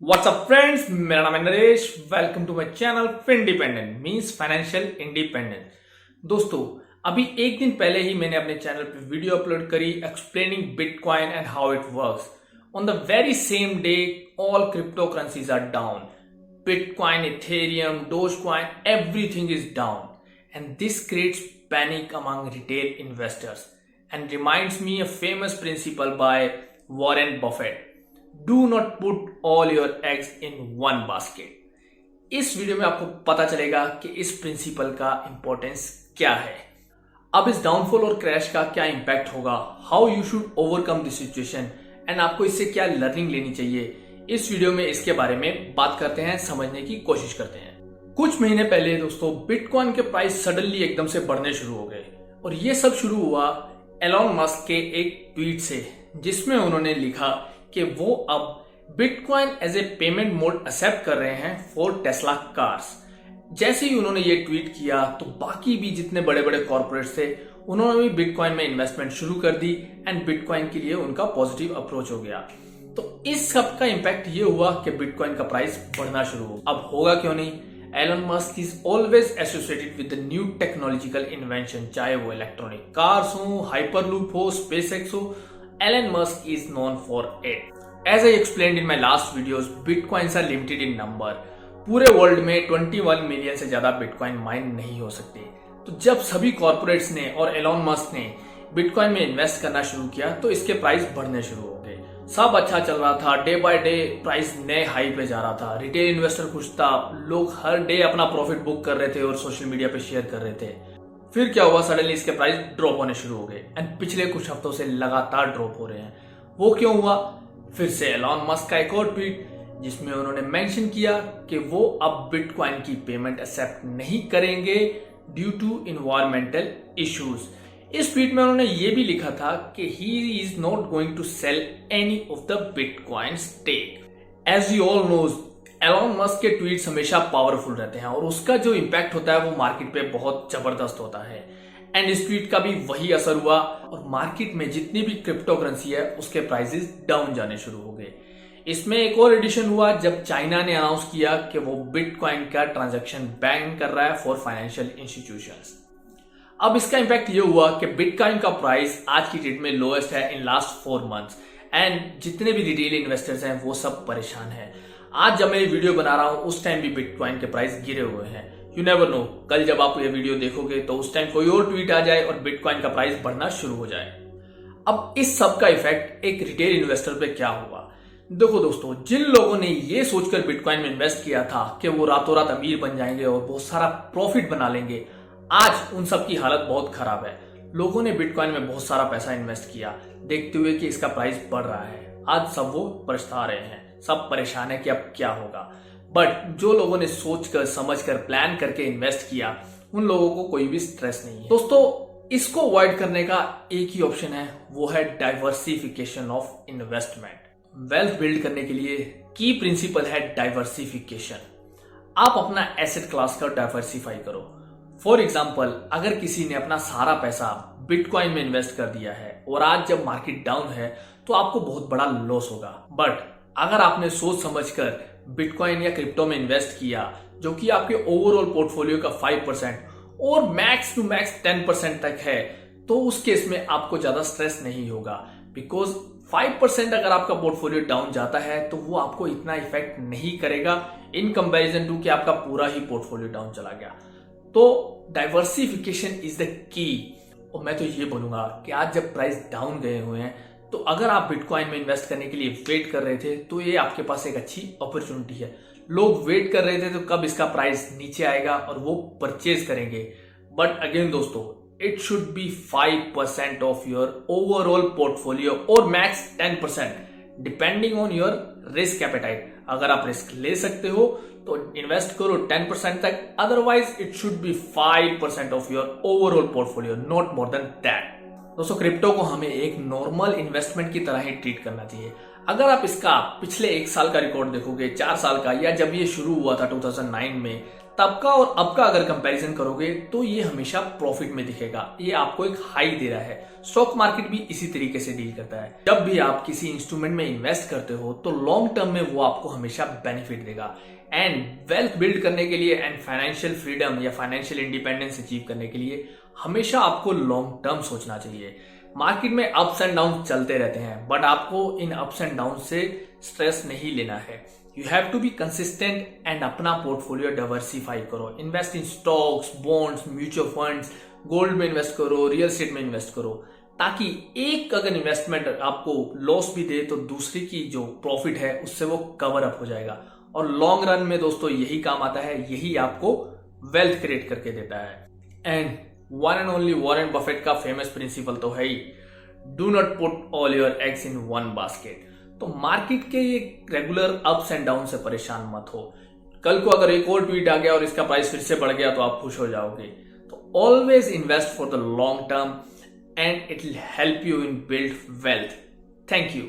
WhatsApp friends, मेरा नाम है Naresh. Welcome to my channel FinDependent means financial independent. दोस्तों, अभी एक दिन पहले ही मैंने अपने चैनल पे वीडियो अपलोड करी explaining bitcoin and how it works. On the very same day all crypto currencies are down. Bitcoin, Ethereum, Dogecoin, everything is down and this creates panic among retail investors and reminds me a famous principle by Warren Buffett. Do not put all your eggs in one basket. इस video में आपको पता चलेगा कि इस principal का importance क्या है, अब इस डाउनफॉल और क्रैश का क्या इंपैक्ट होगा, how you should overcome this situation and आपको इससे क्या लर्निंग लेनी चाहिए। इस वीडियो में इसके बारे में बात करते हैं, समझने की कोशिश करते हैं। कुछ महीने पहले दोस्तों बिटकॉइन के प्राइस सडनली एकदम से बढ़ने शुरू हो गए और ये सब शुरू हुआ एलॉन मस्क के एक ट्वीट से, जिसमें उन्होंने लिखा कि वो अब bitcoin as a payment mode accept कर रहे हैं फॉर टेस्ला कार्स। जैसे ही उन्होंने ये ट्वीट किया तो बाकी भी जितने बड़े बड़े कॉर्पोरेट्स थे उन्होंने भी बिटकॉइन में इन्वेस्टमेंट शुरू कर दी एंड बिटकॉइन के लिए उनका पॉजिटिव अप्रोच हो गया। तो इस सब का इंपैक्ट ये हुआ कि बिटकॉइन का प्राइस बढ़ना शुरू हो। अब होगा क्यों नहीं, Elon Musk is always associated with the new technological invention, चाहे वो इलेक्ट्रॉनिक कार्स हो, हाइपरलूप हो, स्पेसएक्स हो, Elon Musk is known for it. As I explained in my last videos, bitcoins are limited in number. पूरे world में 21 million से ज्यादा bitcoin mine नहीं हो सकते। तो जब सभी कॉर्पोरेट्स ने और एलन मस्क ने बिटकॉइन में इन्वेस्ट करना शुरू किया तो इसके प्राइस बढ़ने शुरू हो गए। सब अच्छा चल रहा था, डे बाय डे प्राइस नए हाई पे जा रहा था, रिटेल इन्वेस्टर खुश था, लोग हर डे अपना प्रॉफिट बुक कर रहे थे और सोशल मीडिया पे शेयर कर रहे थे। फिर क्या हुआ, सडनली इसके प्राइस ड्रॉप होने शुरू हो गए एंड पिछले कुछ हफ्तों से लगातार ड्रॉप हो रहे हैं। वो क्यों हुआ? फिर से एलॉन मस्क का एक और ट्वीट जिसमें उन्होंने मेंशन किया कि वो अब बिटकॉइन की पेमेंट एक्सेप्ट नहीं करेंगे ड्यू टू इन्वायरमेंटल इश्यूज। इस ट्वीट में उन्होंने ये भी लिखा था कि he is not going to sell any of the bitcoin stake. As you all knows, Elon Musk के ट्वीट्स हमेशा पावरफुल रहते हैं और उसका जो इंपैक्ट होता है वो मार्केट पे बहुत जबरदस्त होता है एंड इस ट्वीट का भी वही असर हुआ और मार्केट में जितनी भी क्रिप्टो करेंसी है उसके प्राइसेस डाउन जाने शुरू हो गए। इसमें एक और एडिशन हुआ जब चाइना ने अनाउंस किया कि वो बिटकॉइन का ट्रांजैक्शन बैन कर रहा है फॉर फाइनेंशियल इंस्टीट्यूशंस। अब इसका इंपैक्ट ये हुआ कि बिटकॉइन का प्राइस आज की डेट में लोएस्ट है इन लास्ट 4 मंथ्स एंड जितने भी रिटेल इन्वेस्टर्स हैं वो सब परेशान हैं। आज जब मैं ये वीडियो बना रहा हूं उस टाइम भी बिटकॉइन के प्राइस गिरे हुए हैं। यू नेवर नो, कल जब आप ये वीडियो देखोगे तो उस टाइम कोई और ट्वीट आ जाए और बिटकॉइन का प्राइस बढ़ना शुरू हो जाए। अब इस सब का इफेक्ट एक रिटेल इन्वेस्टर पे क्या हुआ? देखो दोस्तों, जिन लोगों ने ये सोचकर बिटकॉइन में इन्वेस्ट किया था कि वो रातों रात अमीर बन जाएंगे और बहुत सारा प्रॉफिट बना लेंगे, आज उन सब की हालत बहुत खराब है। लोगों ने बिटकॉइन में बहुत सारा पैसा इन्वेस्ट किया देखते हुए कि इसका प्राइस बढ़ रहा है। आज सब वो पछता रहे हैं, सब परेशान है कि अब क्या होगा। बट जो लोगों ने सोचकर समझकर प्लान करके इन्वेस्ट किया उन लोगों को कोई भी स्ट्रेस नहीं है। दोस्तों, इसको अवॉइड करने का एक ही ऑप्शन है, वो है diversification of investment. Wealth build करने के लिए की प्रिंसिपल है डाइवर्सिफिकेशन। आप अपना एसेट क्लास का डाइवर्सिफाई करो। फॉर एग्जाम्पल, अगर किसी ने अपना सारा पैसा बिटकॉइन में इन्वेस्ट कर दिया है और आज जब मार्केट डाउन है तो आपको बहुत बड़ा लॉस होगा। बट अगर आपने सोच समझकर बिटकॉइन या क्रिप्टो में इन्वेस्ट किया जो कि आपके ओवरऑल पोर्टफोलियो का 5% और मैक्स टू मैक्स 10% तक है, तो उस केस में आपको ज्यादा स्ट्रेस नहीं होगा। बिकॉज 5% अगर आपका पोर्टफोलियो डाउन जाता है तो वो आपको इतना इफेक्ट नहीं करेगा इन कंपैरिजन टू कि आपका पूरा ही पोर्टफोलियो डाउन चला गया। तो डाइवर्सिफिकेशन इज द की। और मैं तो ये बोलूंगा कि आज जब प्राइस डाउन गए हुए हैं तो अगर आप बिटकॉइन में इन्वेस्ट करने के लिए वेट कर रहे थे तो ये आपके पास एक अच्छी अपॉर्चुनिटी है। लोग वेट कर रहे थे तो कब इसका प्राइस नीचे आएगा और वो परचेज करेंगे। बट अगेन दोस्तों, it should be 5% of your overall portfolio और max 10% depending on your risk appetite. अगर आप रिस्क ले सकते हो तो इन्वेस्ट करो 10% तक, otherwise it should be 5% of your overall portfolio, not more than that. दोस्तों, क्रिप्टो को हमें एक नॉर्मल इन्वेस्टमेंट की तरह ही ट्रीट करना चाहिए। अगर आप इसका पिछले 1 साल का रिकॉर्ड देखोगे, 4 साल का, या जब ये शुरू हुआ था 2009 में, तब का और अब का अगर कंपैरिजन करोगे तो ये हमेशा प्रॉफिट में दिखेगा। ये आपको एक हाई दे रहा है। स्टॉक मार्केट भी इसी तरीके से डील करता है। जब भी आप किसी इंस्ट्रूमेंट में इन्वेस्ट करते हो तो लॉन्ग टर्म में वो आपको हमेशा बेनिफिट देगा। एंड वेल्थ बिल्ड करने के लिए एंड फाइनेंशियल फ्रीडम या फाइनेंशियल इंडिपेंडेंस अचीव करने के लिए हमेशा आपको लॉन्ग टर्म सोचना चाहिए। मार्केट में अप्स एंड डाउन चलते रहते हैं, बट आपको इन अप्स एंड डाउन से स्ट्रेस नहीं लेना है। You have to be consistent and अपना पोर्टफोलियो डाइवर्सिफाई करो। Invest in stocks, bonds, mutual funds, gold में इन्वेस्ट करो, रियल एस्टेट में इन्वेस्ट करो, ताकि एक अगर इन्वेस्टमेंट आपको लॉस भी दे तो दूसरी की जो प्रॉफिट है उससे वो कवर अप हो जाएगा। और लॉन्ग रन में दोस्तों यही काम आता है, यही आपको वेल्थ क्रिएट करके देता है। And one and only Warren Buffett का फेमस प्रिंसिपल तो है ही, do not put all your eggs in one basket. तो मार्केट के ये रेगुलर अप्स एंड डाउन से परेशान मत हो। कल को अगर एक और ट्वीट आ गया और इसका प्राइस फिर से बढ़ गया तो आप खुश हो जाओगे। तो always invest for the long term and it will help you in build wealth. Thank you.